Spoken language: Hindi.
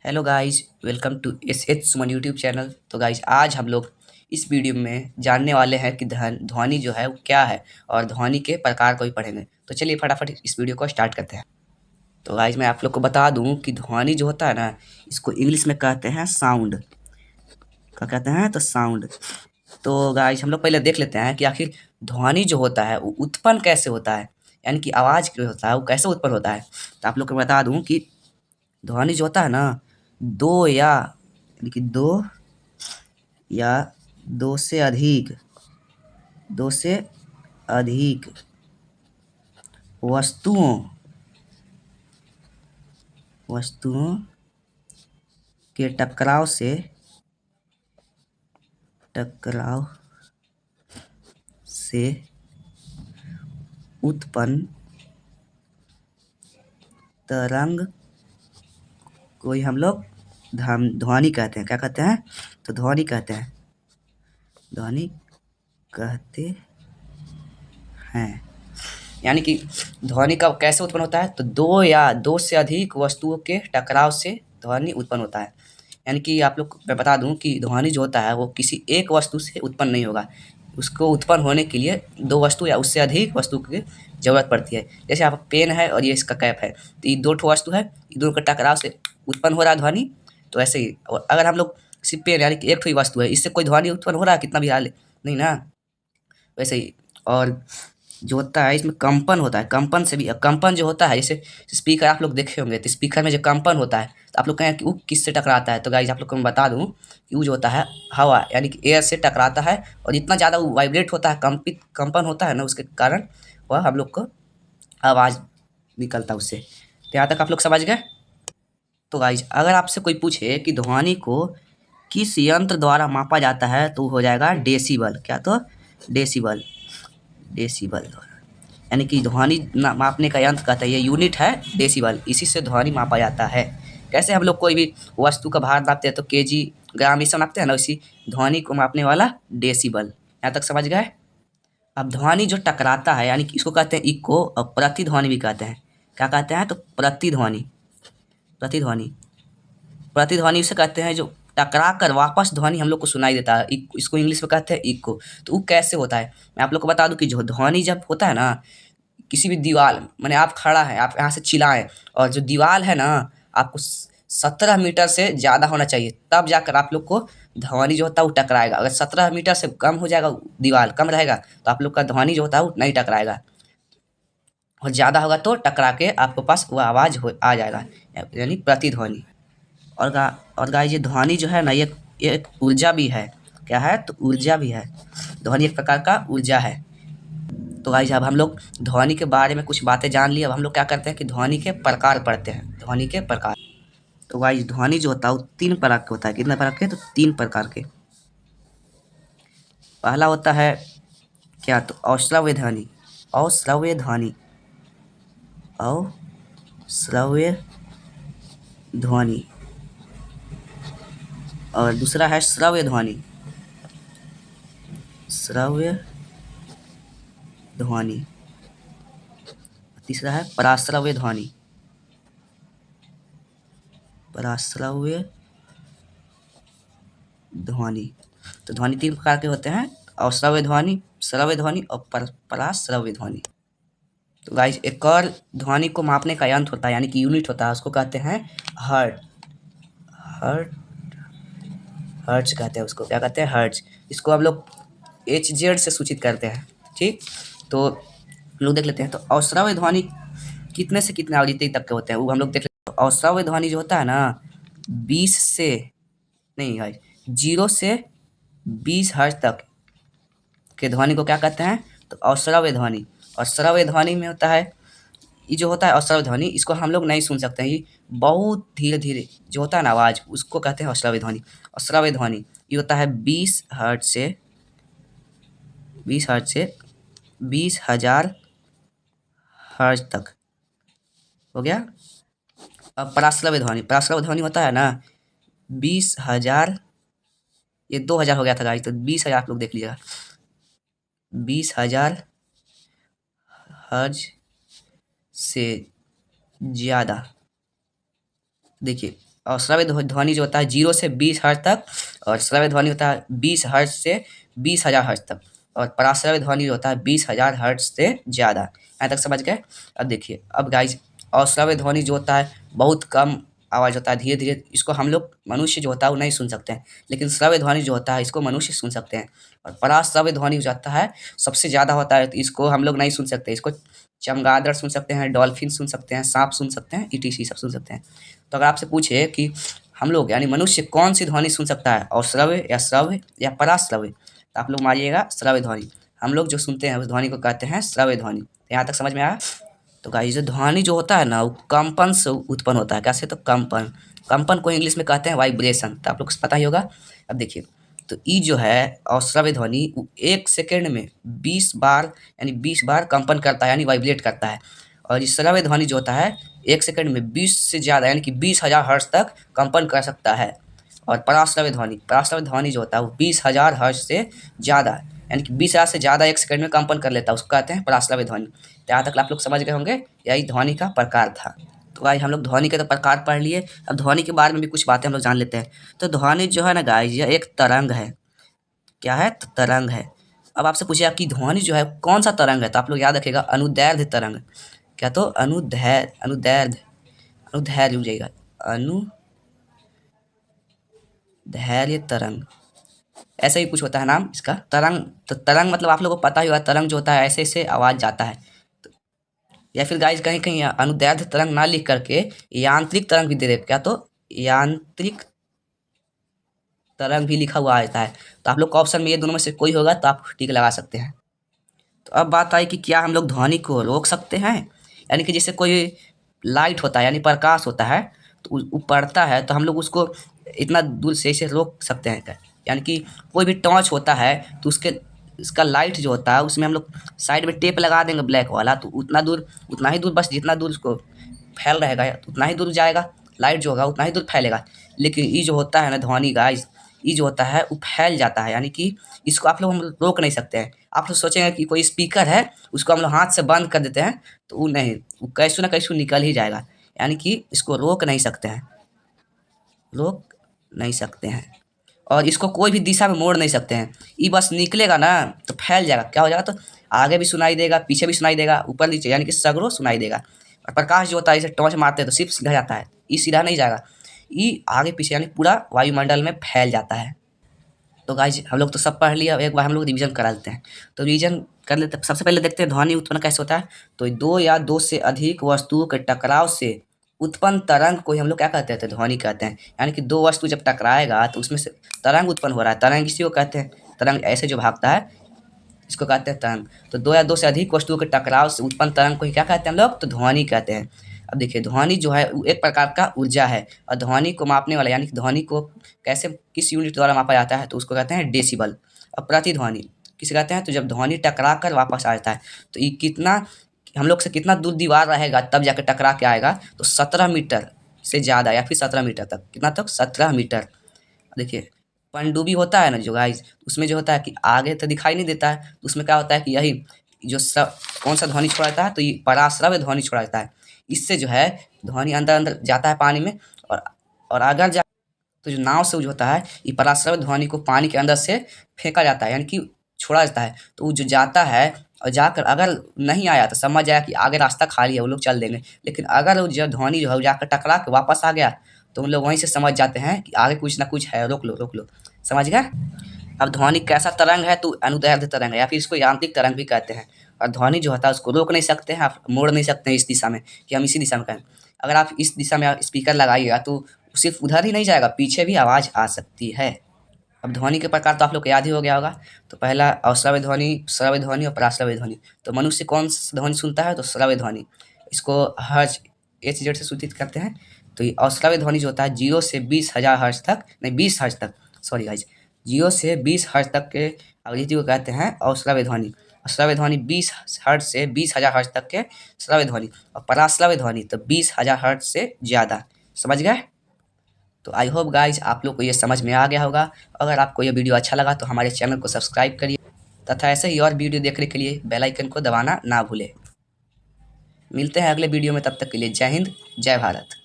Hello guys, welcome to S H Suman YouTube channel. तो गाइस, आज हम लोग इस वीडियो में जानने वाले हैं कि ध्वनि जो है वो क्या है और ध्वनि के प्रकार को भी पढ़ेंगे। तो चलिए फटाफट इस वीडियो को स्टार्ट करते हैं। तो गाइस, मैं आप लोग को बता दूं कि ध्वनि जो होता है ना, इसको इंग्लिश में कहते हैं साउंड। क्या कहते हैं? तो साउंड। तो गाइस, हम लोग पहले देख लेते हैं कि आखिर ध्वनि जो होता है वो उत्पन्न कैसे होता है, यानी कि आवाज़ जो होता है वो कैसे उत्पन्न होता है। तो आप लोग को बता दूं कि ध्वनि जो होता है ना, दो यानी कि दो या दो से अधिक वस्तुओं वस्तुओं के टकराव से उत्पन्न तरंग को ही हम लोग ध्वनि कहते हैं। क्या कहते हैं? तो ध्वनि कहते हैं। ध्वनि कहते हैं यानी कि ध्वनि का कैसे उत्पन्न होता है, तो दो या दो से अधिक वस्तुओं के टकराव से ध्वनि उत्पन्न होता है। यानी कि आप लोग को मैं बता दूं कि ध्वनि जो होता है वो किसी एक वस्तु से उत्पन्न नहीं होगा। उसको उत्पन्न होने के लिए दो वस्तु या उससे अधिक वस्तु की जरूरत पड़ती है। जैसे आप पेन है और ये इसका कैप है, तो ये दो ठो वस्तु है, ये दोनों के टकराव से उत्पन्न हो रहा है ध्वनि। तो ऐसे ही और अगर हम लोग सिर्फ पेन यानी कि एक ठो ही वस्तु है, इससे कोई ध्वनि उत्पन्न हो रहा है? कितना भी हाल नहीं ना। वैसे ही और जो होता है इसमें कंपन होता है। कंपन से भी कंपन जो होता है, जैसे स्पीकर आप लोग देखे होंगे, तो स्पीकर में जो कंपन होता है, तो आप लोग कहें कि वो किससे टकराता है। तो गाइस, आप लोग को मैं बता दूं कि वो जो होता है हवा यानी कि एयर से टकराता है। और इतना ज़्यादा वो वाइब्रेट होता है, कंपन होता है ना, उसके कारण वह हम लोग को आवाज़ निकलता है उससे। तो यहाँ तक आप लोग समझ गए। तो गाइस, अगर आपसे कोई पूछे कि ध्वनि को किस यंत्र द्वारा मापा जाता है, तो हो जाएगा डेसिबल। क्या? तो डेसिबल। डेसिबल यानी कि ध्वनि मापने का यंत्र कहता है, ये यूनिट है डेसिबल, इसी से ध्वनि मापा जाता है। कैसे हम लोग कोई भी वस्तु का भार नापते हैं तो केजी, ग्राम, ये सब नापते हैं ना, उसी ध्वनि को मापने वाला डेसिबल। यहाँ तक समझ गए। अब ध्वनि जो टकराता है यानी कि इसको कहते हैं इको, और प्रतिध्वनि भी कहते हैं। क्या कहते हैं? तो प्रतिध्वनि। प्रतिध्वनि प्रतिध्वनि उसे कहते हैं जो टकरा कर वापस ध्वनि हम लोग को सुनाई देता है। इसको इंग्लिश में कहते हैं इको। तो वो कैसे होता है, मैं आप लोग को बता दूं कि जो ध्वनि जब होता है ना, किसी भी दीवार माने आप खड़ा है, आप यहाँ से चिल्लाएं और जो दीवार है ना, आपको 17 मीटर से ज़्यादा होना चाहिए, तब जाकर आप लोग को ध्वनि जो होता है वो टकराएगा। अगर 17 मीटर से कम हो जाएगा, दीवार कम रहेगा, तो आप लोग का ध्वनि जो होता है वो नहीं टकराएगा। और ज़्यादा होगा तो टकरा के आपके पास वो आवाज़ हो आ जाएगा, यानी प्रतिध्वनि। और गाइस, ये ध्वनि जो है ना, ये एक ऊर्जा भी है। क्या है? तो ऊर्जा भी है। ध्वनि एक प्रकार का ऊर्जा है। तो गाइस, अब हम लोग ध्वनि के बारे में कुछ बातें जान ली। अब हम लोग क्या करते हैं कि ध्वनि के प्रकार पढ़ते हैं। ध्वनि के प्रकार। तो गाइस, ध्वनि जो होता है वो 3 प्रकार के होता है। कितने प्रकार के? तो 3 प्रकार के। पहला होता है क्या? तो अश्रव्य ध्वनि। अश्रव्य ध्वनि। अश्रव्य ध्वनि। और दूसरा है श्रव्य ध्वनि। श्रव्य ध्वनि। तीसरा है पराश्रव्य ध्वनि। पराश्रव्य ध्वनि। तो ध्वनि 3 प्रकार के होते हैं: अश्रव्य ध्वनि, श्रव्य ध्वनि और पराश्रव्य ध्वनि। तो गाइस, एक और ध्वनि को मापने का यंत्र होता है यानी कि यूनिट होता है, उसको कहते हैं हर्ट। हर्ट हर्ट्ज कहते हैं उसको। क्या कहते हैं? हर्ट्ज। इसको हम लोग HZ से सूचित करते हैं। ठीक। तो हम लोग देख लेते हैं। तो अश्रव्य ध्वनि कितने से कितने आवृत्ति तक के होते हैं, वो हम लोग देख लेते हैं। तो अश्रव्य ध्वनि जो होता है ना, 20 से नहीं भाई 0 से 20 हर्ट्ज तक के ध्वनि को क्या कहते हैं? तो अश्रव्य ध्वनि। और श्रव्य ध्वनि में होता है, ये जो होता है अश्रव्य ध्वनि, इसको हम लोग नहीं सुन सकते हैं। ये बहुत धीरे धीरे जो होता है ना आवाज़, उसको कहते हैं अश्रव्य ध्वनि। अश्रव्य ध्वनि ये होता है 20 हर्ट्ज से 20,000 हर्ट्ज तक। हो गया। अब पराश्रव्य ध्वनि। पराश्रव्य ध्वनि होता है ना 20,000, ये 2,000 हो गया था गाइस, तो 20,000 आप लोग देख लीजिएगा। 20,000 हर्ट्ज से ज़्यादा। देखिए, और श्रव्य ध्वनि जो होता है 0 से 20 हर्ट्ज तक, और श्रव्य ध्वनि होता है 20 हर्ट्ज से 20,000 हर्ट्ज तक, और पराश्रव्य ध्वनि जो होता है 20,000 हर्ट्ज से ज़्यादा। यहाँ तक समझ गए। अब देखिए, अब गाइज अश्रव्य ध्वनि जो होता है बहुत कम आवाज़ होता है, धीरे धीरे इसको हम लोग मनुष्य जो होता है वो नहीं सुन सकते हैं, लेकिन श्रव्य ध्वनि जो होता है इसको मनुष्य सुन सकते हैं। और पराश्रव्य ध्वनि जो होता है सबसे ज़्यादा होता है, तो इसको हम लोग नहीं सुन सकते। इसको चमगादड़ सुन सकते हैं, डॉल्फिन सुन सकते हैं, सांप सुन सकते हैं, ईटीसी सब सुन सकते हैं। तो अगर आपसे पूछे कि हम लोग यानी मनुष्य कौन सी ध्वनि सुन सकता है, और श्रव्य या पराश्रव्य, तो आप लोग मारिएगा श्रव्य ध्वनि। हम लोग जो सुनते हैं उस ध्वनि को कहते हैं श्रव्य ध्वनि। यहाँ तक समझ में आया। तो गाइस जो ध्वनि जो होता है ना वो कंपन से उत्पन्न होता है। कैसे? तो कंपन, कंपन को इंग्लिश में कहते हैं वाइब्रेशन, तो आप लोग को पता ही होगा। अब देखिए, तो ई जो है अश्रव्य ध्वनि 1 सेकेंड में 20 बार यानी 20 बार कंपन करता है यानी वाइब्रेट करता है। और इस श्रव्य ध्वनि जो होता है 1 सेकेंड में 20 से ज़्यादा यानी कि 20,000 हर्ट्ज तक कंपन कर सकता है। और पराश्रव्य ध्वनि जो होता है वो 20,000 हर्ट्ज से ज़्यादा यानी कि 20,000 से ज़्यादा 1 सेकंड में कंपन कर लेता है, उसको कहते हैं पराश्रव्य ध्वनि। तो यहाँ तक आप लोग समझ गए होंगे, यही ध्वनि का प्रकार था। तो गाइस हम लोग ध्वनि के तो प्रकार पढ़ लिए, अब ध्वनि के बारे में भी कुछ बातें हम लोग जान लेते हैं। तो ध्वनि जो है ना गाइस, यह एक तरंग है। क्या है? तो तरंग है। अब आपसे पूछे आपकी ध्वनि जो है कौन सा तरंग है, तो आप लोग याद रखिएगा अनुदैर्ध्य तरंग। क्या? तो अनुदैर्ध्य रुक जाइएगा, अनुदैर्ध्य तरंग, ऐसा ही कुछ होता है नाम इसका। तरंग, तो तरंग मतलब आप लोगों को पता ही होगा, तरंग जो होता है ऐसे ऐसे आवाज़ जाता है। तो या फिर गाइज कहीं कहीं अनुदैर्ध्य तरंग ना लिख करके यांत्रिक तरंग भी दे दे। क्या? तो यांत्रिक तरंग भी लिखा हुआ आता है। तो आप लोग का ऑप्शन में ये दोनों में से कोई होगा तो आप टिक लगा सकते हैं। तो अब बात आई कि क्या हम लोग ध्वनि को रोक सकते हैं, यानी कि जैसे कोई लाइट होता है यानी प्रकाश होता है, तो वो पड़ता है तो हम लोग उसको इतना दूर से इसे रोक सकते हैं क्या? यानी कि कोई भी टॉर्च होता है तो उसका लाइट जो होता है उसमें हम लोग साइड में टेप लगा देंगे ब्लैक वाला, तो उतना ही दूर, बस जितना दूर उसको फैल रहेगा उतना ही दूर जाएगा, लाइट जो होगा उतना ही दूर फैलेगा। लेकिन ये जो होता है ना ध्वनि गाइस, ये जो होता है वो फैल जाता है, यानी कि इसको आप लोग हम रोक नहीं सकते हैं। आप लोग सोचेंगे कि कोई स्पीकर है उसको हम लोग हाथ से बंद कर देते हैं, तो वो नहीं, वो कैसो ना कैसो निकल ही जाएगा, यानी कि इसको रोक नहीं सकते हैं, रोक नहीं सकते हैं। और इसको कोई भी दिशा में मोड़ नहीं सकते हैं, ये बस निकलेगा ना तो फैल जाएगा। क्या हो जाएगा? तो आगे भी सुनाई देगा, पीछे भी सुनाई देगा, ऊपर नीचे, यानी कि सगरों सुनाई देगा। और प्रकाश जो होता है जैसे टॉर्च मारते हैं तो सिर्फ सीधा जाता है, ये सीधा नहीं जाएगा, ये आगे पीछे यानी पूरा वायुमंडल में फैल जाता है। तो गाइज हम लोग तो सब पढ़ लिया, अब एक बार हम लोग रिवीजन करा लेते हैं। तो रिवीजन कर लेते हैं। सबसे पहले देखते हैं ध्वनि उत्पन्न कैसे होता है। तो दो या दो से अधिक वस्तुओं के टकराव से उत्पन्न तरंग को ही हम लोग क्या कहते हैं? तो ध्वनि कहते हैं। यानी कि दो वस्तु जब टकराएगा तो उसमें से तरंग उत्पन्न हो रहा है, तरंग इसी को कहते हैं। तरंग ऐसे जो भागता है इसको कहते हैं तरंग। तो दो या दो से अधिक वस्तुओं के टकराव से उत्पन्न तरंग को ही क्या कहते हैं हम लोग? तो ध्वनि कहते हैं। अब देखिए, ध्वनि जो है वो एक प्रकार का ऊर्जा है, और ध्वनि को मापने वाला यानी कि ध्वनि को कैसे किस यूनिट द्वारा मापा जाता है तो उसको कहते हैं डेसिबल। और प्रतिध्वनि किसे कहते हैं? तो जब ध्वनि टकरा कर वापस आ जाता है तो ये कितना, हम लोग से कितना दूर दीवार रहेगा तब जाकर टकरा के आएगा, तो 17 मीटर से ज़्यादा या फिर 17 मीटर तक। कितना तक? 17 मीटर। देखिए, पनडुब्बी होता है ना जो गाइस, उसमें जो होता है कि आगे तो दिखाई नहीं देता है, तो उसमें क्या होता है कि यही जो कौन सा ध्वनि छोड़ाता है, तो ये पराश्रव्य ध्वनि छोड़ाता है। इससे जो है ध्वनि अंदर अंदर जाता है पानी में, और अगर जा तो जो नाव से जो होता है ये पराश्रव्य ध्वनि को पानी के अंदर से फेंका जाता है, यानी कि छोड़ा जाता है। तो वो जो जाता है और जाकर अगर नहीं आया तो समझ आया कि आगे रास्ता खाली है, वो लोग चल देंगे। लेकिन अगर वो जो ध्वनि जो है वो जाकर टकरा के वापस आ गया तो उन लोग वहीं से समझ जाते हैं कि आगे कुछ ना कुछ है, रोक लो रोक लो। समझ गए? अब ध्वनि कैसा तरंग है? तो अनुदैर्ध्य तरंग है, या फिर इसको यांत्रिक तरंग भी कहते हैं। और ध्वनि जो होता है उसको रोक नहीं सकते हैं, आप मोड़ नहीं सकते हैं इस दिशा में कि हम इसी दिशा में कहें। अगर आप इस दिशा में स्पीकर लगाइएगा तो सिर्फ उधर ही नहीं जाएगा, पीछे भी आवाज़ आ सकती है। अब ध्वनि के प्रकार तो आप लोग को याद ही हो गया होगा। तो पहला अश्रव्य ध्वनि, श्रव्य ध्वनि और पराश्रव्य ध्वनि। तो मनुष्य कौन सा ध्वनि सुनता है? तो श्रव्य ध्वनि। इसको हर्ट्ज HZ से सूचित करते हैं। तो ये अश्रव्य ध्वनि जो होता है 0 से 20,000 हर्ट्ज तक, नहीं 20 हर्ट्ज तक, सॉरी गाइज, 0 से 20 हर्ट्ज तक के आवृत्ति को कहते हैं अश्रव्य ध्वनि। श्रव्य ध्वनि 20 हर्ट्ज से 20,000 हर्ट्ज तक के श्रव्य ध्वनि, और पराश्रव्य ध्वनि तो 20,000 हर्ट्ज से ज़्यादा। समझ गए? तो आई होप गाइज आप लोग को ये समझ में आ गया होगा। अगर आपको ये वीडियो अच्छा लगा तो हमारे चैनल को सब्सक्राइब करिए, तथा ऐसे ही और वीडियो देखने के लिए बेल आइकन को दबाना ना भूलें। मिलते हैं अगले वीडियो में, तब तक के लिए जय हिंद, जय भारत।